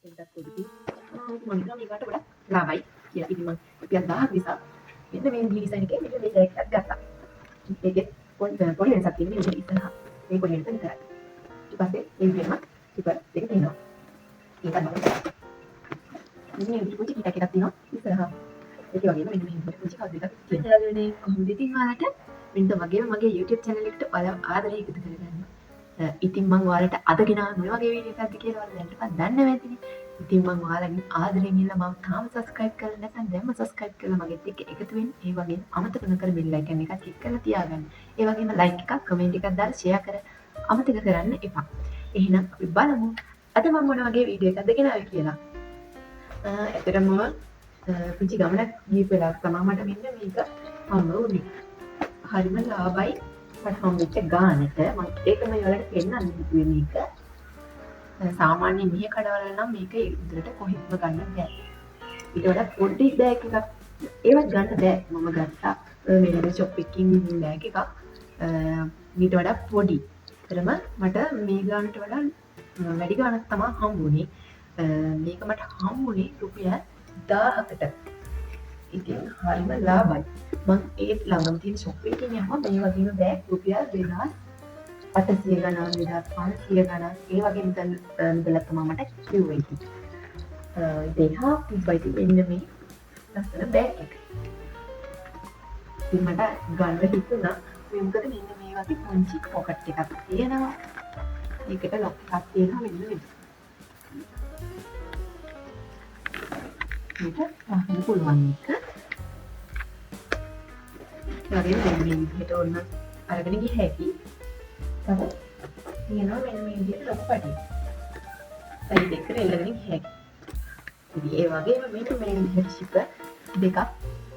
එතනත් පොඩි මම හිතනවා මේකට ගොඩක් ලාභයි කියලා. ඉතින් මම රුපියල් 1000ක් නිසා මෙන්න මේ ඩිසයින් එකේ මෙන්න මේ බෑග් එකක් ගත්තා. ඒකේ පොඩි වෙනසක් තියෙනවා මේ ඉස්සරහා. මේ පොඩි වෙනස විතරයි. ඊට පස්සේ මේ විදිහම සිපර් දෙක තියෙනවා. ඒකත් මම මේ පුංචි පිටක් එකක් තියෙනවා ඉස්සරහා. ඒක වගේම මෙන්න මේ පුංචි කවුද එකක් තියෙනවා. යාළුවනේ කොහොමද ඉතින් ඔයාලට මෙන්න වගේම මගේ YouTube channel එකට ඔයාලා ආදරය එකතු කරගන්න. ඉතින් මම ඔයාලට අද ගෙනාව මේ වගේ වීඩියෝ එකක්ද කියලා ඔයාලා දැනටපත් දන්නේ නැතිනේ. ඉතින් මම ඔයාලගෙන් ආදරෙන් ඉල්ල මම තාම subscribe කරලා නැත්නම් දැන්ම subscribe කරලා මගෙත් එක්ක එකතු වෙන්න. ඒ වගේම අමතක නොකර bell icon එක click කරලා තියාගන්න. ඒ වගේම like එකක් comment එකක් දාලා share කර අමතක කරන්න එපා. එහෙනම් අපි බලමු අද මම මොන වගේ වීඩියෝ එකක්ද ගෙනාවේ කියලා. ඇත්තටම පුංචි ගමනක් ගිහපු වෙලාවක් තමයි මට මෙන්න මේක හම්බ වුනේ. හරිම ලාභයි මට හම්බෙච්ච ගානට. මම ඒකම ඔයාලට පෙන්නන්න හිතුවේ මේක. සාමාන්‍ය මෙහෙ කඩවල නම් මේක ඉදිරියට කොහෙත්ම ගන්න බෑ. ඊට වඩා පොඩි බෑග් එකක් ඒවත් ගන්න බෑ. මම ගත්තා මේ shop එකකින් බෑග් එකක්. ඊට වඩා පොඩි. ඒතරම මට මේ ගානට වඩා වැඩි ගානක් තමයි හම්බුනේ. මේක මට හම්බුනේ රුපියල් 1000කට. ඉතින් හරිම ලාභයි. මම ඒ ළඟම තියෙන shop එකකින් යනවා මේ වගේම බෑග් රුපියල් 2800 ගණන් 2500 ගණන් ඒ වගේ මුදලක් තමයි මට කිව්වේ ඉතින්. දෙහා තිබ්බයි මෙන්න මේ ලස්සන බෑග් එක. ඉතින් මට ගන්න හිතුණා මේ මොකද මෙන්න මේ වගේ පුංචි පොකට් එකක් තියෙනවා. ඒකට ලොක් එකක් තියෙනවා මෙන්න මේ. මේක වහන්න පුළුවන් එක. ඒ වගේම මේ විදිහට ඕන අරගෙන ගිය හැකි. තව තියෙනවා මෙන්න මේ විදිහට ලොකු පැටියක්. සයිඩ් එකට එල්ලගෙන ගිය හැකි. ඉතින් ඒ වගේම මේක මේ විදිහට සිපර් දෙකක්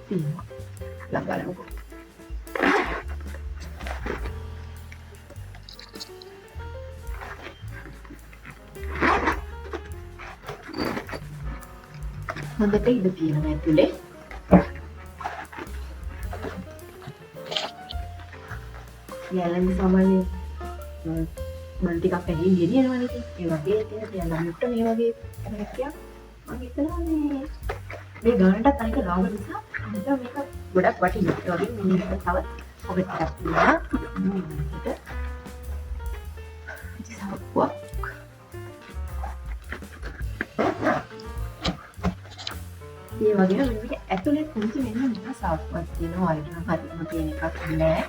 තියෙනවා. බලමුකෝ. හොඳට ඉඳ තියෙනවා ඇතුලේ. යාළුවනි සාමාන්‍යයෙන් මම ටිකක් පැහැදිලි ගෙනියනවනේ ඉතින්. ඒ වගේ තියෙන යාළුවන්ට මේ වගේ පැහැදිලියක් මම හිතනවා මේ ගානටත් අනික ලාභ නිසා මට මේක ගොඩක් වටිනවා. ඒ වගේම මේකට තව පොකට් එකක් තියෙනවා. මේකට ඉතිසාවක් ඒ වගේම මේක ඇතුලේ පුංචි මෙන්න මෙතන සාක්කුවක් තියෙනවා. වයිර් හරියටම තියෙන එකක් නෑ.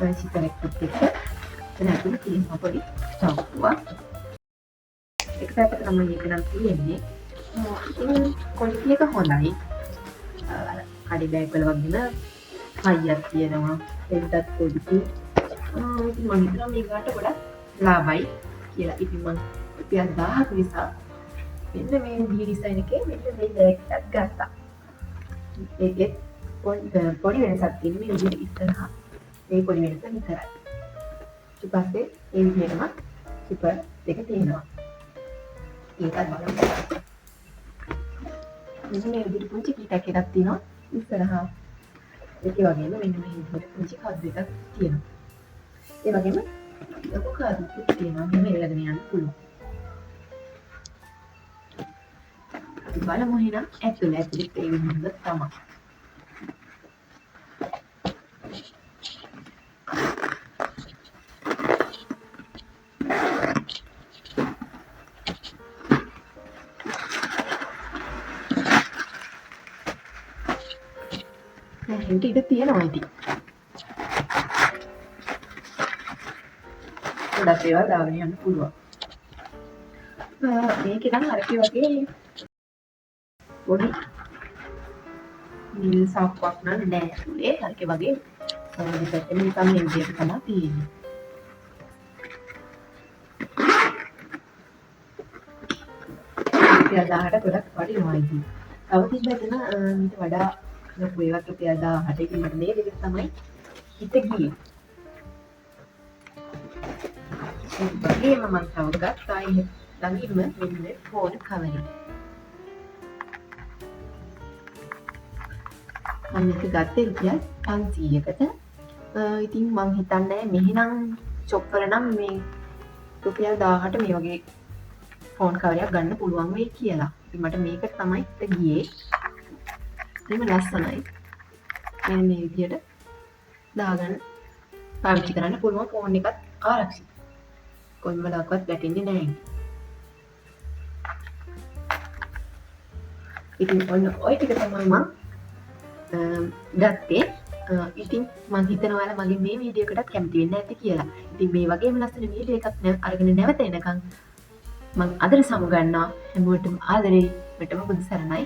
ඔය සිතරෙක්ත් එක්ක එතන ඇතුලේ තියෙන පොඩි සාක්කුවක්. එක පැත්තක තමයි මේක නම් තියෙන්නේ. ඉතින් ක්වොලිටි එක හොඳයි. කඩි බෑග් වල වගේම හයියක් තියෙනවා. ඒකත් පොඩි. ඉතින් මම හිතනවා මේකට ගොඩක් ලාභයි කියලා. ඉතින් මම රුපියල් 1000ක නිසා මෙන්න මේ ඩිසයින් එකේ මෙන්න මේ බෑග් එකක් ගත්තා. ඒකේ පොඩි වෙනසක් තියෙනවා මේ විදිහට ඉස්සරහා. මේ පොඩි වෙනස විතරයි. ඊට පස්සේ මේ විදිහටම සිපර් දෙක තියෙනවා. ඒකත් බලමු. මෙන්න මේ විදිහට පුංචි පිටක් එකක් තියෙනවා ඉස්සරහා. ඒකේ වගේම මෙන්න මේ විදිහට පුංචි කඩ් එකක් තියෙනවා. ඒ වගේම ලොකු කඩ් එකක් තියෙනවා. මෙන්න එල්ලගෙන යන්න පුළුවන්. බලමු එහෙනම් ඇතුලේ ඒ විදිහට තමයි. හින්ට ඉඩ තියෙනවා ඉතින්. ගොඩක් ඒවා දාගෙන යන්න පුළුවන්. මේක නම් අර වගේ පොඩි නිල් සාක්කුවක් නම් නෑ ඇතුලේ. අර වගේ දෙපැත්තෙම නිකන් මේ විදිහට තමයි තියෙන්නේ. රුපියල් 1000ට ගොඩක් වටිනවා ඉතින්. තව තිබ්බ එතන ඊට වඩා ලොකු ඒවත් රුපියල් 1000ට. ඉතින් මට මේ දෙක තමයි හිත ගියේ. ඒ වගේම මම තව ගත්තා ළඟින්ම මෙන්න ෆෝන් කවර් එක. මම මේක ගත්තේ රුපියල් 500කට. ඉතින් මං හිතන්නේ මෙහෙනම් shop වල නම් මේ රුපියල් 1000ට මේ වගේ ෆෝන් කවරයක් ගන්න පුළුවන් වෙයි කියලා. ඉතින් මට මේකට තමයි හිත ගියේ. එහෙම ලස්සනයි. මෙන්න මේ විදියට දාගන්න පාවිච්චි කරන්න පුළුවන් ෆෝන් එකත් ආරක්ෂිතයි. කොයිම වෙලාවකවත් වැටෙන්නේ නැහැ. ඉතින් ඔන්න ඔය ටික තමයි මම ගත්තේ. ඉතින් මං හිතනවා ඔයාලා මගේ මේ වීඩියෝ එකටත් කැමති වෙන්න ඇති කියලා. ඉතින් මේ වගේම ලස්සන වීඩියෝ එකක් අරගෙන නැවත එනකන් මං අදට සමුගන්නවා. හැමෝටම ආදරේ. මෙතන බුදු සරණයි.